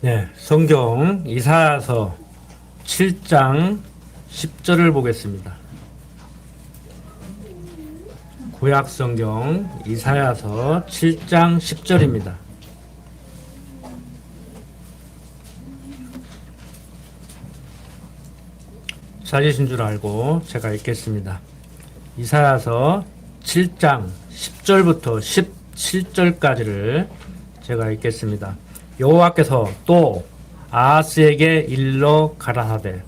네, 성경 이사야서 7장 10절을 보겠습니다. 구약 성경 이사야서 7장 10절입니다. 찾으신 줄 알고 제가 읽겠습니다. 이사야서 7장 10절부터 17절까지를 제가 읽겠습니다. 여호와께서 또 아하스에게 일러 가라사대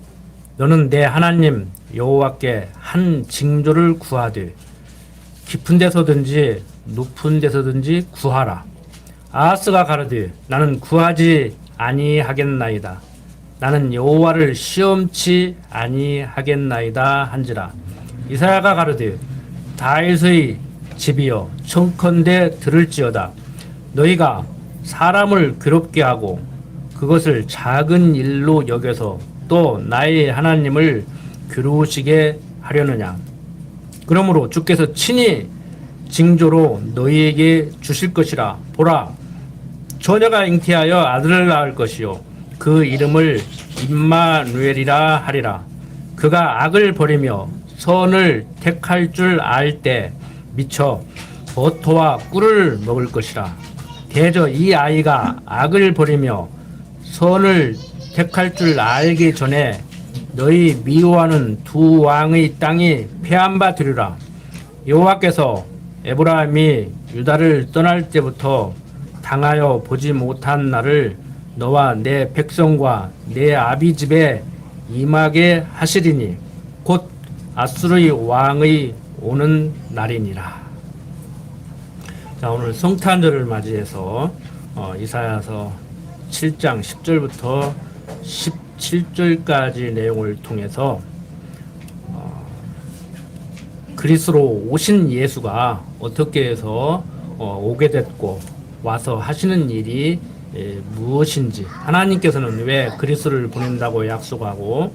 너는 내 하나님 여호와께 한 징조를 구하되 깊은 데서든지 높은 데서든지 구하라. 아하스가 가로되 나는 구하지 아니하겠나이다. 나는 여호와를 시험치 아니하겠나이다 한지라. 이사야가 가로되 다윗의 집이여 청컨대 들을지어다. 너희가 사람을 괴롭게 하고 그것을 작은 일로 여겨서 또 나의 하나님을 괴로우시게 하려느냐. 그러므로 주께서 친히 징조로 너희에게 주실 것이라. 보라, 처녀가 잉태하여 아들을 낳을 것이요 그 이름을 임마누엘이라 하리라. 그가 악을 버리며 선을 택할 줄 알 때 미쳐 버터와 꿀을 먹을 것이라. 대저 이 아이가 악을 버리며 선을 택할 줄 알기 전에 너희 미워하는 두 왕의 땅이 패한 바 되리라. 여호와께서 에브라임이 유다를 떠날 때부터 당하여 보지 못한 날을 너와 내 백성과 내 아비 집에 임하게 하시리니 곧 아수르의 왕의 오는 날이니라. 자, 오늘 성탄절을 맞이해서 이사야서 7장 10절부터 17절까지 내용을 통해서 그리스로 오신 예수가 어떻게 해서 오게 됐고 와서 하시는 일이 무엇인지, 하나님께서는 왜 그리스도를 보낸다고 약속하고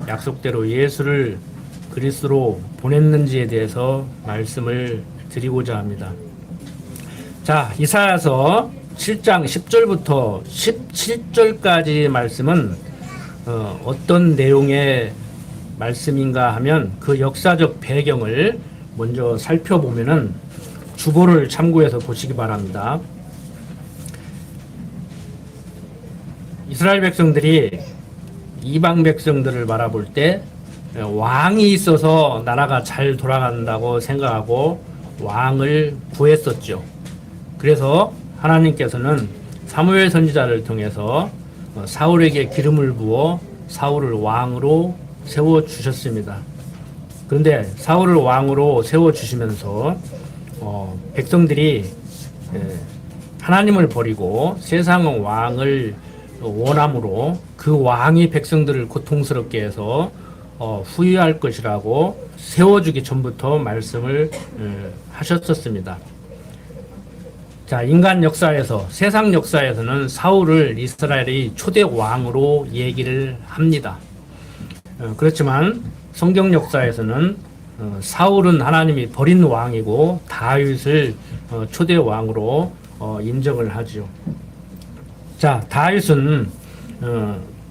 약속대로 예수를 그리스도로 보냈는지에 대해서 말씀을 드리고자 합니다. 자, 이사야서 7장 10절부터 17절까지 말씀은 어떤 내용의 말씀인가 하면 그 역사적 배경을 먼저 살펴보면은 주보를 참고해서 보시기 바랍니다. 이스라엘 백성들이 이방 백성들을 바라볼 때 왕이 있어서 나라가 잘 돌아간다고 생각하고 왕을 구했었죠. 그래서 하나님께서는 사무엘 선지자를 통해서 사울에게 기름을 부어 사울을 왕으로 세워주셨습니다. 그런데 사울을 왕으로 세워주시면서 백성들이 하나님을 버리고 세상 왕을 원함으로 그 왕이 백성들을 고통스럽게 해서 후회할 것이라고 세워주기 전부터 말씀을 하셨었습니다. 자, 인간 역사에서, 세상 역사에서는 사울을 이스라엘의 초대 왕으로 얘기를 합니다. 그렇지만 성경 역사에서는 사울은 하나님이 버린 왕이고 다윗을 초대 왕으로 인정을 하죠. 자, 다윗은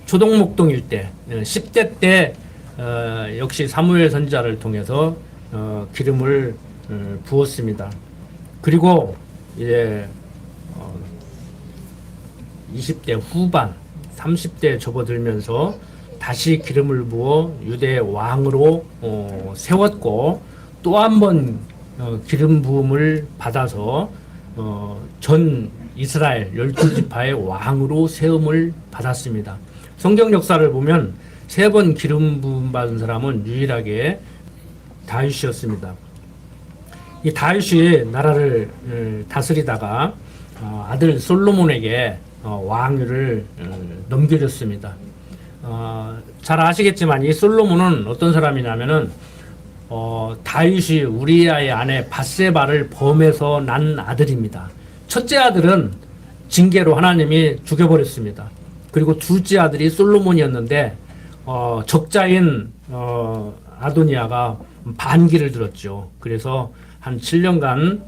초동목동일 때 10대 때 역시 사무엘 선지자를 통해서 기름을 부었습니다. 그리고 이제 20대 후반 30대에 접어들면서 다시 기름을 부어 유대 왕으로 세웠고 또 한 번 기름 부음을 받아서 전 이스라엘 12지파의 왕으로 세움을 받았습니다. 성경 역사를 보면 3번 기름 부음 받은 사람은 유일하게 다윗이었습니다. 이 다윗이 나라를 다스리다가 아들 솔로몬에게 왕위를 넘겨줬습니다. 잘 아시겠지만 이 솔로몬은 어떤 사람이냐면은 다윗이 우리아의 아내 밧세바를 범해서 난 아들입니다. 첫째 아들은 징계로 하나님이 죽여버렸습니다. 그리고 둘째 아들이 솔로몬이었는데 적자인 아도니아가 반기를 들었죠. 그래서 한 7년간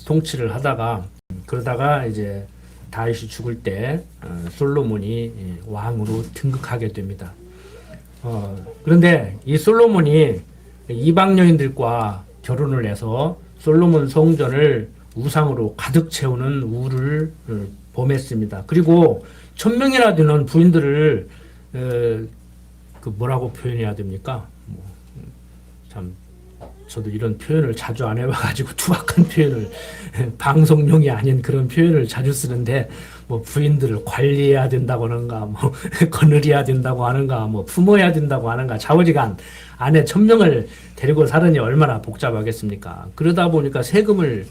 통치를 하다가 그러다가 이제 다윗이 죽을 때 솔로몬이 왕으로 등극하게 됩니다. 그런데 이 솔로몬이 이방 여인들과 결혼을 해서 솔로몬 성전을 우상으로 가득 채우는 우를 범했습니다. 그리고 1000명이나 되는 부인들을 그 뭐라고 표현해야 됩니까? 참 저도 이런 표현을 자주 안 해봐가지고 투박한 표현을 방송용이 아닌 그런 표현을 자주 쓰는데 뭐 부인들을 관리해야 된다고 하는가 뭐 거느려야 된다고 하는가 뭐 품어야 된다고 하는가 좌우지간 아내 1000명을 데리고 살으니 얼마나 복잡하겠습니까? 그러다 보니까 세금을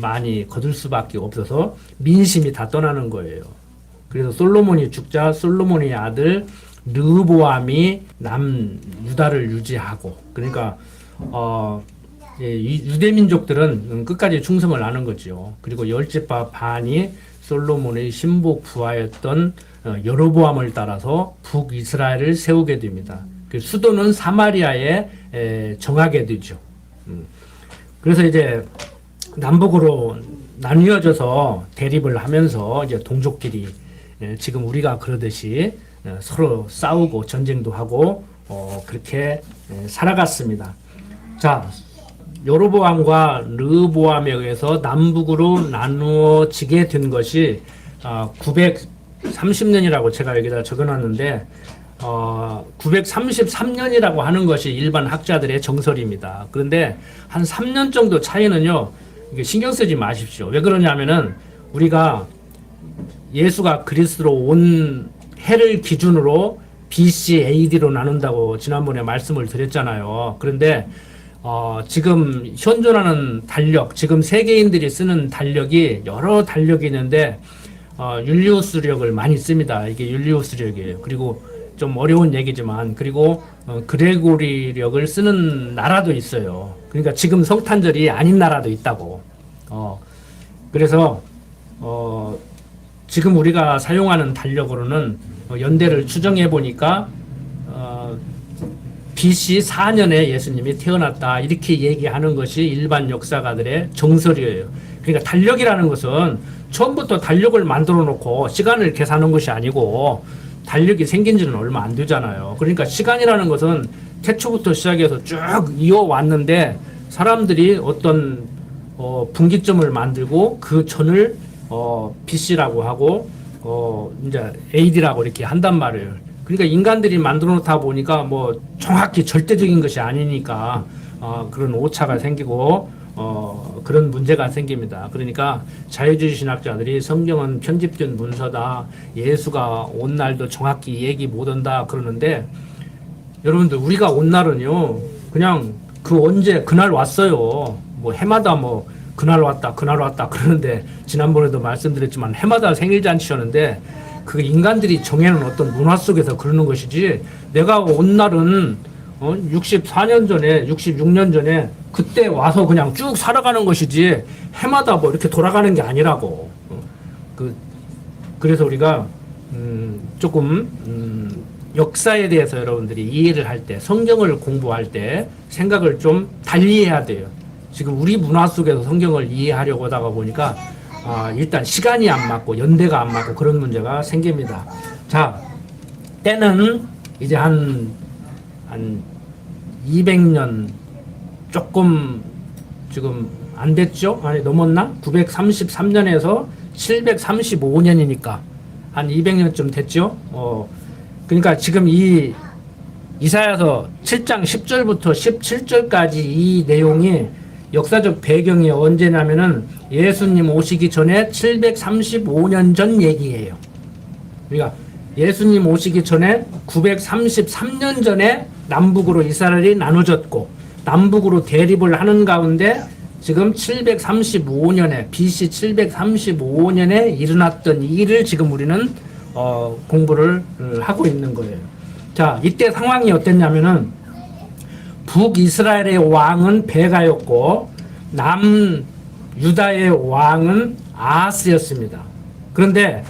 많이 거둘 수밖에 없어서 민심이 다 떠나는 거예요. 그래서 솔로몬이 죽자 솔로몬의 아들 르보암이 남유다를 유지하고 그러니까 유대 민족들은 끝까지 충성을 하는 거죠. 그리고 열집파 반이 솔로몬의 신복 부하였던 여로보암을 따라서 북이스라엘을 세우게 됩니다. 그 수도는 사마리아에 정하게 되죠. 그래서 이제 남북으로 나뉘어져서 대립을 하면서 이제 동족끼리 지금 우리가 그러듯이 서로 싸우고 전쟁도 하고 그렇게 살아갔습니다. 자, 여로보암과 르보암에 의해서 남북으로 나누어지게 된 것이 930년이라고 제가 여기다 적어놨는데 933년이라고 하는 것이 일반 학자들의 정설입니다. 그런데 한 3년 정도 차이는요, 이게 신경 쓰지 마십시오. 왜 그러냐면은 우리가 예수가 그리스도로 온 해를 기준으로 BC, AD로 나눈다고 지난번에 말씀을 드렸잖아요. 그런데 지금 현존하는 달력, 지금 세계인들이 쓰는 달력이 여러 달력이 있는데 율리우스력을 많이 씁니다. 이게 율리우스력이에요. 그리고 좀 어려운 얘기지만 그리고 그레고리력을 쓰는 나라도 있어요. 그러니까 지금 성탄절이 아닌 나라도 있다고. 그래서 지금 우리가 사용하는 달력으로는 연대를 추정해 보니까 BC 4년에 예수님이 태어났다 이렇게 얘기하는 것이 일반 역사가들의 정설이에요. 그러니까 달력이라는 것은 처음부터 달력을 만들어 놓고 시간을 계산하는 것이 아니고 달력이 생긴 지는 얼마 안 되잖아요. 그러니까 시간이라는 것은 태초부터 시작해서 쭉 이어왔는데 사람들이 어떤 분기점을 만들고 그 전을 BC라고 하고 이제 AD라고 이렇게 한단 말이에요. 그러니까 인간들이 만들어 놓다 보니까 뭐 정확히 절대적인 것이 아니니까 그런 오차가 생기고 그런 문제가 생깁니다. 그러니까 자유주의 신학자들이 성경은 편집된 문서다. 예수가 온 날도 정확히 얘기 못한다 그러는데 여러분들 우리가 온 날은요 그냥 그 언제 그날 왔어요. 뭐 해마다 뭐 그날 왔다 그러는데 지난번에도 말씀드렸지만 해마다 생일잔치였는데 그 인간들이 정해놓은 어떤 문화 속에서 그러는 것이지 내가 온 날은 64년 전에 66년 전에 그때 와서 그냥 쭉 살아가는 것이지 해마다 뭐 이렇게 돌아가는 게 아니라고. 그래서 우리가 조금 역사에 대해서 여러분들이 이해를 할 때 성경을 공부할 때 생각을 좀 달리 해야 돼요. 지금 우리 문화 속에서 성경을 이해하려고 하다가 보니까 일단 시간이 안 맞고 연대가 안 맞고 그런 문제가 생깁니다. 자, 때는 이제 한 200년 조금 지금 안 됐죠? 아니 넘었나? 933년에서 735년이니까 한 200년쯤 됐죠? 그러니까 지금 이 이사야서 7장 10절부터 17절까지 이 내용이 역사적 배경이 언제냐면은 예수님 오시기 전에 735년 전 얘기예요. 그러니까 예수님 오시기 전에 933년 전에 남북으로 이스라엘이 나눠졌고 남북으로 대립을 하는 가운데 지금 735년에 BC 735년에 일어났던 일을 지금 우리는 공부를 하고 있는 거예요. 자, 이때 상황이 어땠냐면은 북이스라엘의 왕은 베가였고 남유다의 왕은 아하스였습니다. 그런데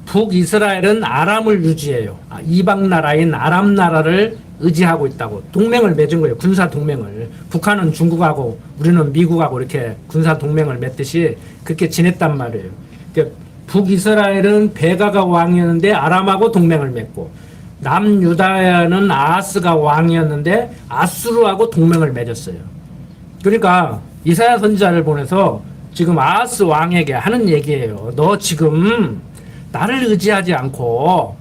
북이스라엘은 아람을 유지해요. 이방 나라인 아람 나라를 의지하고 있다고 동맹을 맺은 거예요. 군사 동맹을. 북한은 중국하고 우리는 미국하고 이렇게 군사 동맹을 맺듯이 그렇게 지냈단 말이에요. 북이스라엘은 베가가 왕이었는데 아람하고 동맹을 맺고, 남유다는 아하스가 왕이었는데 아수르하고 동맹을 맺었어요. 그러니까 이사야 선지자를 보내서 지금 아하스 왕에게 하는 얘기예요. 너 지금 나를 의지하지 않고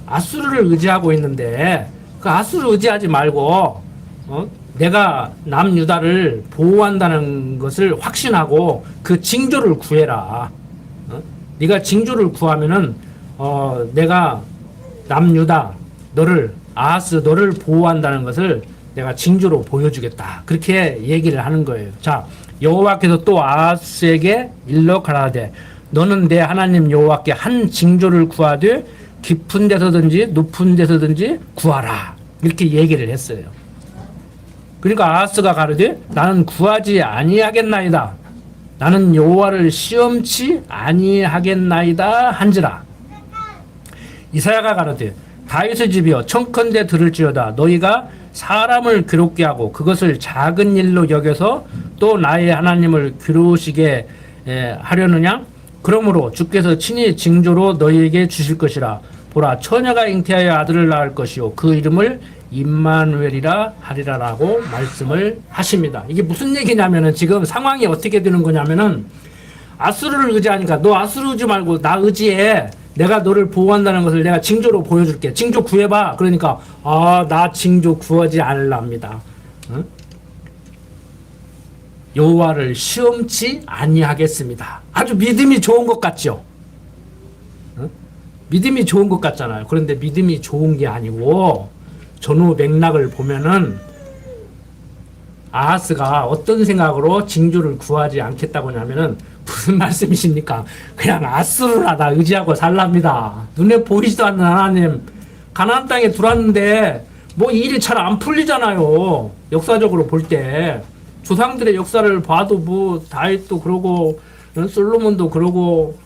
아수르를 의지하고 있는데 그 아수르 의지하지 말고 내가 남유다를 보호한다는 것을 확신하고 그 징조를 구해라. 네가 징조를 구하면은 내가 남유다 아하스 너를 보호한다는 것을 내가 징조로 보여주겠다. 그렇게 얘기를 하는 거예요. 자, 여호와께서 또 아하스에게 일러 가라사대 너는 내 하나님 여호와께 한 징조를 구하되 깊은 데서든지 높은 데서든지 구하라. 이렇게 얘기를 했어요. 그러니까 아하스가 가르되 나는 구하지 아니하겠나이다. 나는 여호와를 시험치 아니하겠나이다 한지라. 이사야가 가르되 다윗의 집이여 청컨대 들을지어다. 너희가 사람을 괴롭게 하고 그것을 작은 일로 여겨서 또 나의 하나님을 괴로우시게 하려느냐? 그러므로 주께서 친히 징조로 너희에게 주실 것이라. 보라, 처녀가 잉태하여 아들을 낳을 것이요 그 이름을 임마누엘이라 하리라라고 말씀을 하십니다. 이게 무슨 얘기냐면은 지금 상황이 어떻게 되는 거냐면은 아수르를 의지하니까 너 아수르 의지 말고 나 의지해. 내가 너를 보호한다는 것을 내가 징조로 보여줄게. 징조 구해봐. 그러니까 나 징조 구하지 않으랍니다. 응? 여호와를 시험치 아니하겠습니다. 아주 믿음이 좋은 것 같죠? 응? 믿음이 좋은 것 같잖아요. 그런데 믿음이 좋은 게 아니고 전후 맥락을 보면은 아하스가 어떤 생각으로 징조를 구하지 않겠다고 하냐면은 무슨 말씀이십니까? 그냥 아수르나 나 의지하고 살랍니다. 눈에 보이지도 않는 하나님 가나안 땅에 들어왔는데 뭐 일이 잘 안 풀리잖아요. 역사적으로 볼 때 조상들의 역사를 봐도 뭐 다윗도 그러고 솔로몬도 그러고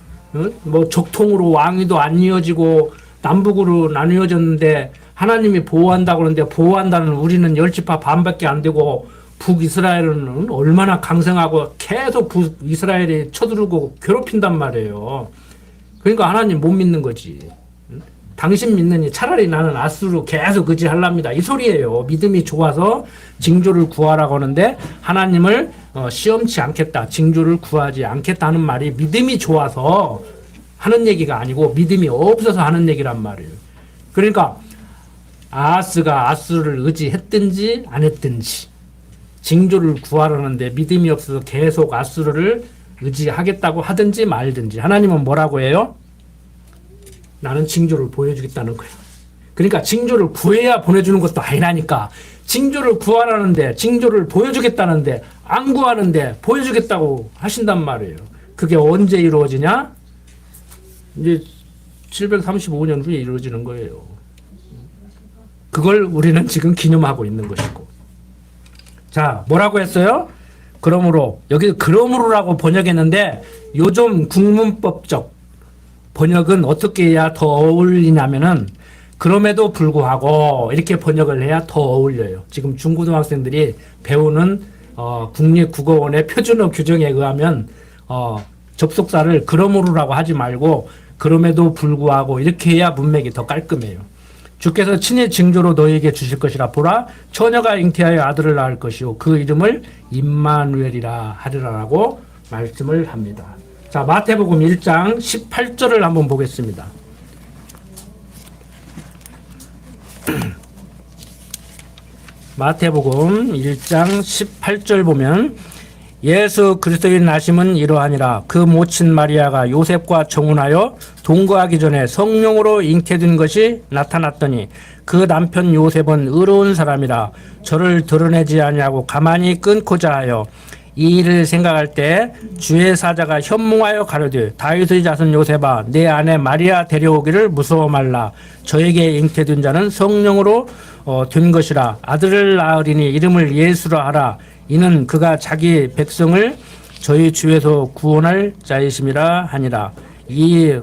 뭐 적통으로 왕위도 안 이어지고 남북으로 나뉘어졌는데 하나님이 보호한다고 그러는데 보호한다는 우리는 10지파 반밖에 안 되고 북이스라엘은 얼마나 강성하고 계속 북이스라엘이 쳐들고 괴롭힌단 말이에요. 그러니까 하나님 못 믿는 거지. 당신 믿느니 차라리 나는 아수르 계속 의지하랍니다. 이 소리예요. 믿음이 좋아서 징조를 구하라고 하는데 하나님을 시험치 않겠다. 징조를 구하지 않겠다는 말이 믿음이 좋아서 하는 얘기가 아니고 믿음이 없어서 하는 얘기란 말이에요. 그러니까 아하스가 아수르를 의지했든지 안 했든지 징조를 구하라는데 믿음이 없어서 계속 아수르를 의지하겠다고 하든지 말든지 하나님은 뭐라고 해요? 나는 징조를 보여주겠다는 거예요. 그러니까 징조를 구해야 보내주는 것도 아니라니까. 징조를 구하라는데 징조를 보여주겠다는데 안 구하는데 보여주겠다고 하신단 말이에요. 그게 언제 이루어지냐? 이제 735년 후에 이루어지는 거예요. 그걸 우리는 지금 기념하고 있는 것이고. 자, 뭐라고 했어요? 그러므로, 여기 그러므로라고 번역했는데 요즘 국문법적 번역은 어떻게 해야 더 어울리냐면은 그럼에도 불구하고 이렇게 번역을 해야 더 어울려요. 지금 중고등학생들이 배우는 국립국어원의 표준어 규정에 의하면 접속사를 그러므로라고 하지 말고 그럼에도 불구하고 이렇게 해야 문맥이 더 깔끔해요. 주께서 친히 징조로 너희에게 주실 것이라. 보라, 처녀가 잉태하여 아들을 낳을 것이요 그 이름을 임마누엘이라 하리라라고 말씀을 합니다. 자, 마태복음 1장 18절을 한번 보겠습니다. 마태복음 1장 18절 보면 예수 그리스도의 나심은 이러하니라. 그 모친 마리아가 요셉과 정혼하여 동거하기 전에 성령으로 잉태된 것이 나타났더니 그 남편 요셉은 의로운 사람이라 저를 드러내지 아니하고 가만히 끊고자 하여 이 일을 생각할 때 주의 사자가 현몽하여 가로되 다윗의 자손 요셉아 내 아내 마리아 데려오기를 무서워 말라. 저에게 잉태된 자는 성령으로 된 것이라. 아들을 낳으리니 이름을 예수라 하라. 이는 그가 자기 백성을 저희 주에서 구원할 자이심이라 하니라. 이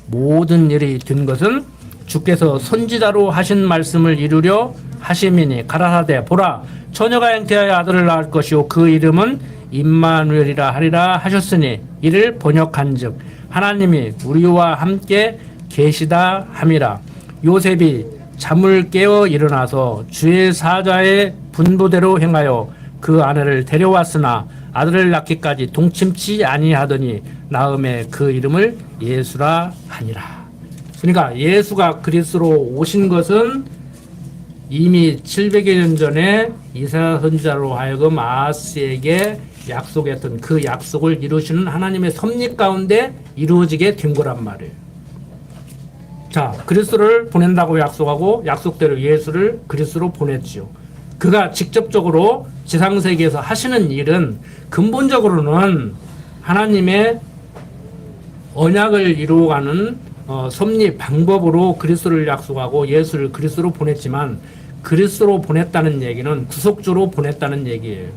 모든 일이 된 것은 주께서 선지자로 하신 말씀을 이루려 하심이니 가라사대 보라 처녀가 잉태하여 아들을 낳을 것이요 그 이름은 임마누엘이라 하리라 하셨으니 이를 번역한즉 하나님이 우리와 함께 계시다 함이라. 요셉이 잠을 깨어 일어나서 주의 사자의 분부대로 행하여 그 아내를 데려왔으나 아들을 낳기까지 동침치 아니하더니 나음에 그 이름을 예수라 하니라. 그러니까 예수가 그리스도로 오신 것은 이미 700여 년 전에 이사야 선지자로 하여금 아하스에게 약속했던 그 약속을 이루시는 하나님의 섭리 가운데 이루어지게 된 거란 말이에요. 자, 그리스도를 보낸다고 약속하고 약속대로 예수를 그리스도로 보냈지요. 그가 직접적으로 지상세계에서 하시는 일은 근본적으로는 하나님의 언약을 이루어가는 섭리 방법으로 그리스도를 약속하고 예수를 그리스도로 보냈지만 그리스도로 보냈다는 얘기는 구속주로 보냈다는 얘기예요.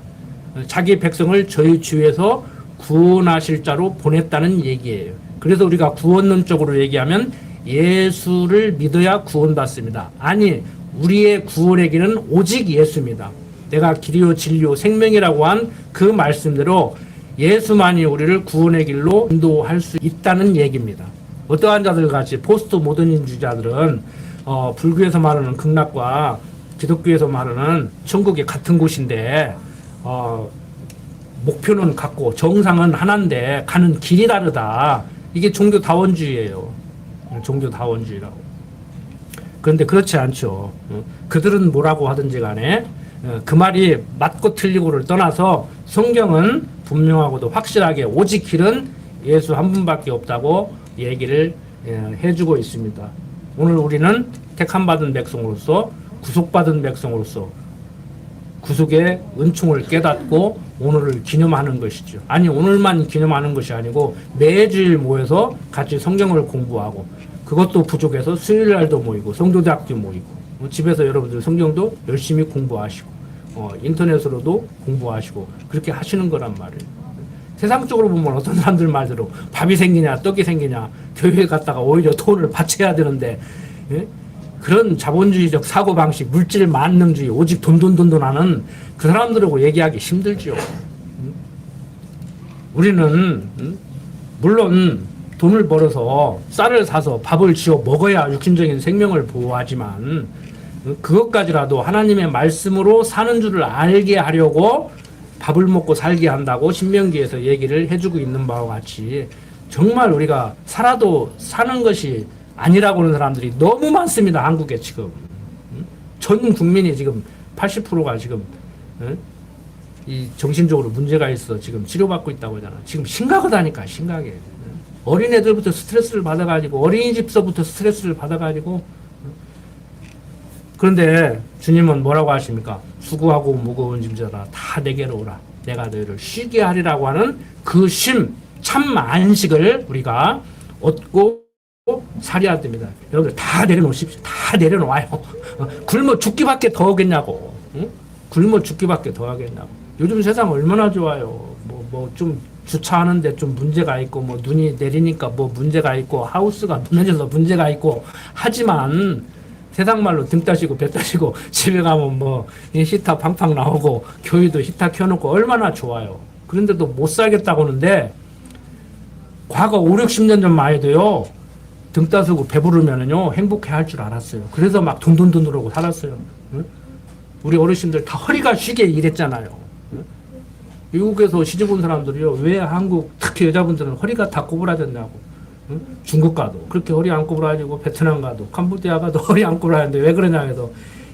자기 백성을 저희 주에서 구원하실 자로 보냈다는 얘기예요. 그래서 우리가 구원론적으로 얘기하면 예수를 믿어야 구원받습니다. 아니, 우리의 구원의 길은 오직 예수입니다. 내가 길이요 진리요 생명이라고 한 그 말씀대로 예수만이 우리를 구원의 길로 인도할 수 있다는 얘기입니다. 어떠한 자들 같이 포스트 모더니즘주의자들은 불교에서 말하는 극락과 기독교에서 말하는 천국이 같은 곳인데 목표는 같고 정상은 하나인데 가는 길이 다르다. 이게 종교다원주의예요. 종교다원주의라고. 그런데 그렇지 않죠. 그들은 뭐라고 하든지 간에 그 말이 맞고 틀리고를 떠나서 성경은 분명하고도 확실하게 오직 길은 예수 한 분밖에 없다고 얘기를 해주고 있습니다. 오늘 우리는 택함받은 백성으로서 구속받은 백성으로서 구속의 은총을 깨닫고 오늘을 기념하는 것이죠. 아니, 오늘만 기념하는 것이 아니고 매주일 모여서 같이 성경을 공부하고 그것도 부족해서 수요일날도 모이고 성도대학도 모이고 집에서 여러분들 성경도 열심히 공부하시고 인터넷으로도 공부하시고 그렇게 하시는 거란 말이에요. 세상적으로 보면 어떤 사람들 말대로 밥이 생기냐 떡이 생기냐 교회에 갔다가 오히려 돈을 바쳐야 되는데 그런 자본주의적 사고방식 물질 만능주의 오직 돈돈돈돈 하는 그 사람들하고 얘기하기 힘들죠. 우리는 물론 돈을 벌어서 쌀을 사서 밥을 지어 먹어야 육신적인 생명을 보호하지만 그것까지라도 하나님의 말씀으로 사는 줄을 알게 하려고 밥을 먹고 살게 한다고 신명기에서 얘기를 해주고 있는 바와 같이 정말 우리가 살아도 사는 것이 아니라고 하는 사람들이 너무 많습니다. 한국에 지금 전 국민이 지금 80%가 지금 이 정신적으로 문제가 있어 지금 치료받고 있다고 하잖아. 지금 심각하다니까. 심각해. 어린애들부터 스트레스를 받아가지고 어린이집서부터 스트레스를 받아가지고 그런데 주님은 뭐라고 하십니까? 수고하고 무거운 짐져라 다 내게로 오라 내가 너희를 쉬게 하리라고 하는 그 참 안식을 우리가 얻고 살아야 됩니다. 여러분들 다 내려놓으십시오. 다 내려놓아요. 굶어 죽기밖에 더 하겠냐고. 응? 굶어 죽기밖에 더 하겠냐고. 요즘 세상 얼마나 좋아요. 뭐 좀 주차하는데 좀 문제가 있고 뭐 눈이 내리니까 뭐 문제가 있고 하우스가 무너져서 문제가 있고 하지만 세상 말로 등 따시고 배 따시고 집에 가면 뭐 히터 팡팡 나오고 교회도 히터 켜놓고 얼마나 좋아요. 그런데도 못 살겠다고 하는데 과거 5, 60년 전만 해도요. 등 따스고 배부르면은요 행복해 할 줄 알았어요. 그래서 막 돈돈돈으로 살았어요. 응? 우리 어르신들 다 허리가 쉬게 일했잖아요. 응? 미국에서 시집 온 사람들이요 왜 한국 특히 여자분들은 허리가 다 꼬부라졌냐고. 응? 중국 가도 그렇게 허리 안 꼬부라지고 베트남 가도 캄보디아 가도 허리 안 꼬부라졌는데 왜 그러냐 해서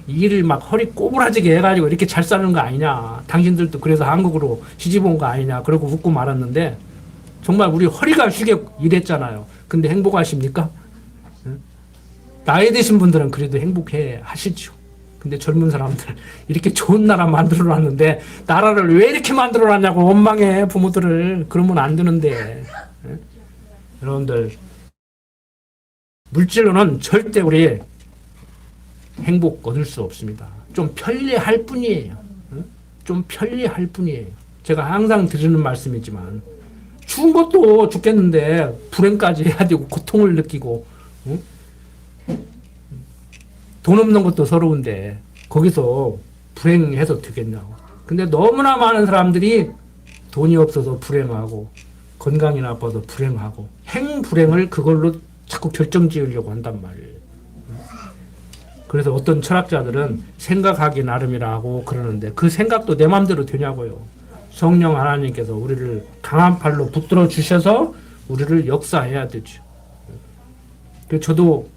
일을 막 허리 꼬부라지게 해가지고 이렇게 잘 사는 거 아니냐. 당신들도 그래서 한국으로 시집 온 거 아니냐. 그러고 웃고 말았는데 정말 우리 허리가 쉬게 일했잖아요. 근데 행복하십니까? 나이 드신 분들은 그래도 행복해 하시죠. 근데 젊은 사람들 이렇게 좋은 나라 만들어 놨는데 나라를 왜 이렇게 만들어 놨냐고 원망해 부모들을. 그러면 안 되는데. 여러분들 물질로는 절대 우리 행복 얻을 수 없습니다. 좀 편리할 뿐이에요. 좀 편리할 뿐이에요. 제가 항상 드리는 말씀이지만 추운 것도 죽겠는데 불행까지 해야 되고 고통을 느끼고 돈 없는 것도 서러운데 거기서 불행해서 되겠냐고. 근데 너무나 많은 사람들이 돈이 없어서 불행하고 건강이 나빠서 불행하고 행불행을 그걸로 자꾸 결정지으려고 한단 말이에요. 그래서 어떤 철학자들은 생각하기 나름이라고 그러는데 그 생각도 내 마음대로 되냐고요. 성령 하나님께서 우리를 강한 팔로 붙들어 주셔서 우리를 역사해야 되죠. 저도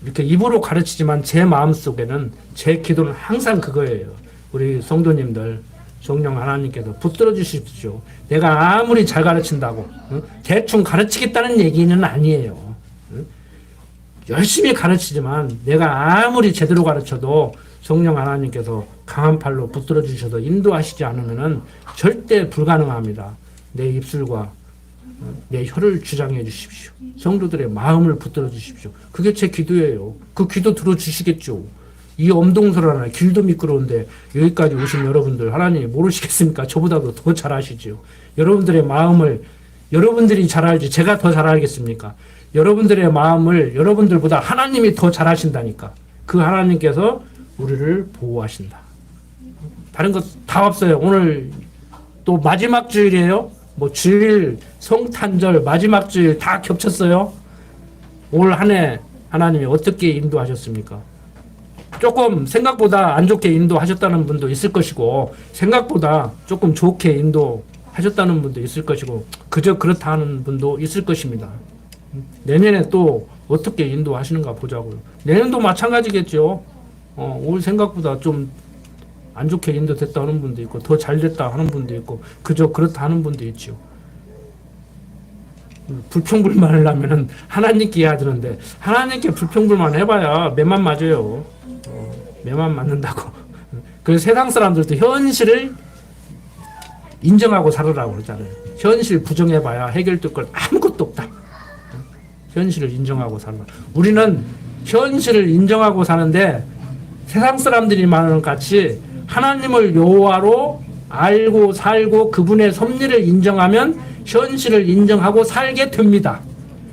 이렇게 입으로 가르치지만 제 마음속에는 제 기도는 항상 그거예요. 우리 성도님들 성령 하나님께서 붙들어 주십시오. 내가 아무리 잘 가르친다고 대충 가르치겠다는 얘기는 아니에요. 열심히 가르치지만 내가 아무리 제대로 가르쳐도 성령 하나님께서 강한 팔로 붙들어 주셔서 인도하시지 않으면 절대 불가능합니다. 내 입술과 내 혀를 주장해 주십시오. 성도들의 마음을 붙들어 주십시오. 그게 제 기도예요. 그 기도 들어주시겠죠. 이 엄동설하나 길도 미끄러운데 여기까지 오신 여러분들 하나님 모르시겠습니까? 저보다도 더 잘 아시죠. 여러분들의 마음을 여러분들이 잘 알지 제가 더 잘 알겠습니까? 여러분들의 마음을 여러분들보다 하나님이 더 잘 아신다니까. 그 하나님께서 우리를 보호하신다. 다른 것 다 없어요. 오늘 또 마지막 주일이에요. 뭐 주일, 성탄절, 마지막 주일 다 겹쳤어요. 올 한 해 하나님이 어떻게 인도하셨습니까? 조금 생각보다 안 좋게 인도하셨다는 분도 있을 것이고 생각보다 조금 좋게 인도하셨다는 분도 있을 것이고 그저 그렇다 하는 분도 있을 것입니다. 내년에 또 어떻게 인도하시는가 보자고요. 내년도 마찬가지겠죠. 올 생각보다 좀 안 좋게 인도됐다 하는 분도 있고 더 잘 됐다 하는 분도 있고 그저 그렇다 하는 분도 있죠. 불평불만을 하면은 하나님께 해야 되는데 하나님께 불평불만 해봐야 매만 맞아요. 매만 맞는다고. 그래서 세상 사람들도 현실을 인정하고 살으라고 그러잖아요. 현실 부정해봐야 해결될 걸 아무것도 없다. 현실을 인정하고 살라. 우리는 현실을 인정하고 사는데 세상 사람들이 말하는 같이 하나님을 여호와로 알고 살고 그분의 섭리를 인정하면 현실을 인정하고 살게 됩니다.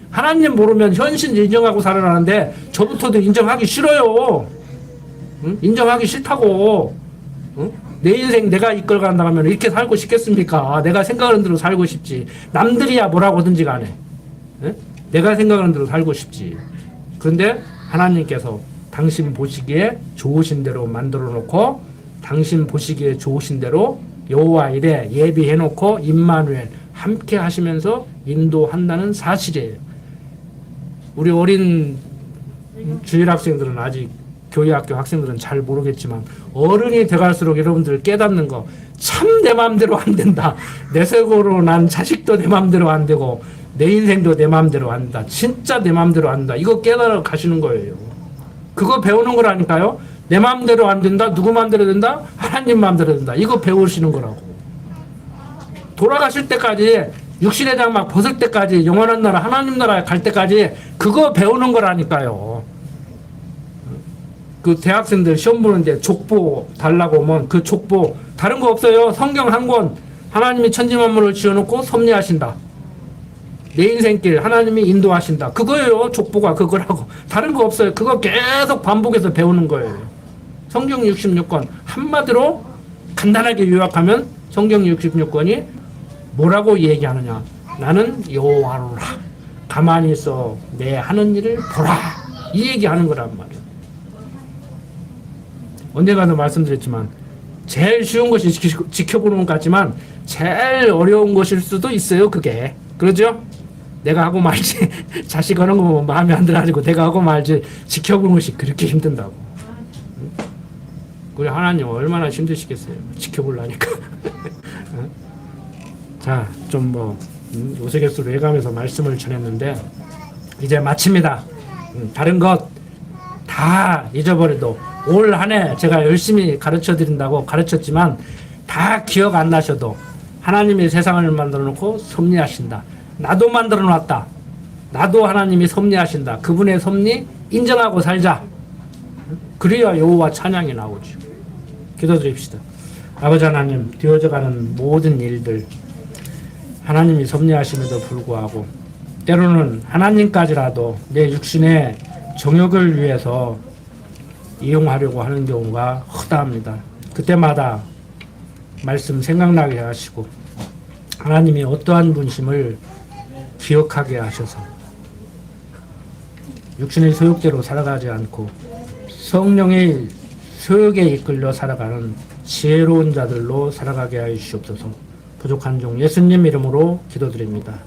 하나님 모르면 현실 인정하고 살아라는데 저부터도 인정하기 싫어요. 응? 인정하기 싫다고. 응? 내 인생 내가 이끌어간다 하면 이렇게 살고 싶겠습니까? 내가 생각하는 대로 살고 싶지. 남들이야 뭐라고 하든지 간에. 응? 내가 생각하는 대로 살고 싶지. 그런데 하나님께서 당신 보시기에 좋으신 대로 만들어 놓고 당신 보시기에 좋으신 대로 여호와 이레 예비해 놓고 임마누엘 함께 하시면서 인도한다는 사실이에요. 우리 어린 주일 학생들은 아직 교회학교 학생들은 잘 모르겠지만 어른이 돼갈수록 여러분들 깨닫는 거 참 내 마음대로 안 된다. 내 속으로 난 자식도 내 마음대로 안 되고 내 인생도 내 마음대로 안 된다. 진짜 내 마음대로 안 된다. 이거 깨달아 가시는 거예요. 그거 배우는 거라니까요. 내 마음대로 안 된다. 누구 마음대로 된다? 하나님 마음대로 된다. 이거 배우시는 거라고. 돌아가실 때까지 육신의 장막 벗을 때까지 영원한 나라 하나님 나라에 갈 때까지 그거 배우는 거라니까요. 그 대학생들 시험 보는데 족보 달라고 하면 그 족보 다른 거 없어요. 성경 한 권 하나님이 천지만물을 지어놓고 섭리하신다. 내 인생길 하나님이 인도하신다. 그거예요. 족보가 그거라고. 다른 거 없어요. 그거 계속 반복해서 배우는 거예요. 성경 66권 한마디로 간단하게 요약하면 성경 66권이 뭐라고 얘기하느냐. 나는 여호와로라. 가만히 있어 내 하는 일을 보라. 이 얘기하는 거란 말이에요. 언젠가도 말씀드렸지만 제일 쉬운 것이 지켜보는 것 같지만 제일 어려운 것일 수도 있어요. 그게. 그러죠? 내가 하고 말지 자식 하는 거 마음에 안 들어가지고 내가 하고 말지 지켜보는 것이 그렇게 힘든다고. 우리 하나님 얼마나 힘드시겠어요. 지켜보려니까. 자, 좀 뭐 우스갯소리로 해가면서 말씀을 전했는데 이제 마칩니다. 다른 것 다 잊어버려도 올 한 해 제가 열심히 가르쳐 드린다고 가르쳤지만 다 기억 안 나셔도 하나님이 세상을 만들어 놓고 섭리하신다. 나도 만들어 놨다. 나도 하나님이 섭리하신다. 그분의 섭리 인정하고 살자. 그래야 여호와 찬양이 나오죠. 기도드립시다. 아버지 하나님, 되어져가는 모든 일들 하나님이 섭리하심에도 불구하고 때로는 하나님까지라도 내 육신의 정욕을 위해서 이용하려고 하는 경우가 허다합니다. 그때마다 말씀 생각나게 하시고 하나님이 어떠한 분심을 기억하게 하셔서 육신의 소욕대로 살아가지 않고 성령의 서역에 이끌려 살아가는 지혜로운 자들로 살아가게 하여 주시옵소서. 부족한 종 예수님 이름으로 기도드립니다.